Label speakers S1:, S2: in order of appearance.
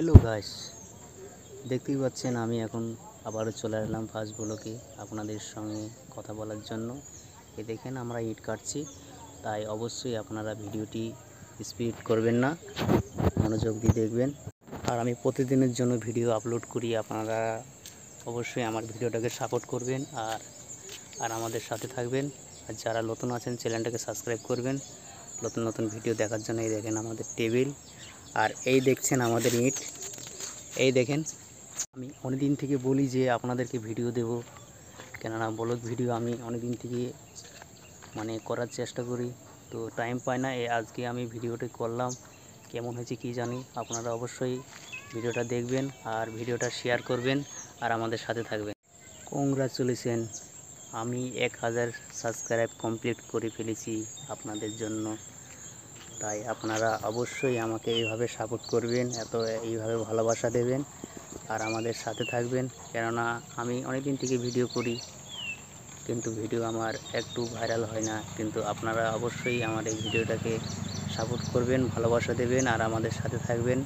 S1: Hello guys, দেখতেই পাচ্ছেন আমি এখন আবারও চলে এলাম ফার্স্ট ব্লকে আপনাদের সঙ্গে কথা বলার জন্য। দেখেন আমরা ইট কাটছি, তাই অবশ্যই আপনারা ভিডিওটি স্কিপ করবেন না, মনোযোগ দিয়ে দেখবেন। আর আমি প্রতিদিনের জন্য ভিডিও আপলোড করি, আপনারা অবশ্যই আমার ভিডিওটাকে সাপোর্ট করবেন আর আমাদের সাথে থাকবেন। আর যারা নতুন আছেন চ্যানেলটাকে সাবস্ক্রাইব করবেন নতুন নতুন ভিডিও দেখার জন্য। এই দেখেন আমাদের টেবিল, আর এই দেখছেন আমাদের ইট। এই দেখেন, আমি অনেক দিন থেকে বলি যে আপনাদেরকে ভিডিও দেব, কেননা ব্লগ ভিডিও আমি অনেক দিন থেকে করার চেষ্টা করি, তো টাইম পাই না। আজকে আমি ভিডিওটা করলাম, কেমন হয়েছে কি জানি। আপনারা অবশ্যই ভিডিওটা দেখবেন আর ভিডিওটা শেয়ার করবেন আর আমাদের সাথে থাকবেন। কংগ্রাচুলেশন, আমি 1000 সাবস্ক্রাইব কমপ্লিট করে ফেলেছি আপনাদের জন্য। তাই আপনারা অবশ্যই আমাকে এইভাবে সাপোর্ট করবেন, এইভাবে ভালোবাসা দেবেন আর আমাদের সাথে থাকবেন। কেননা আমি অনেক দিন থেকে ভিডিও করি, কিন্তু ভিডিও আমার একটু ভাইরাল হয় না। কিন্তু আপনারা অবশ্যই আমার এই ভিডিওটাকে সাপোর্ট করবেন, ভালোবাসা দেবেন আর আমাদের সাথে থাকবেন।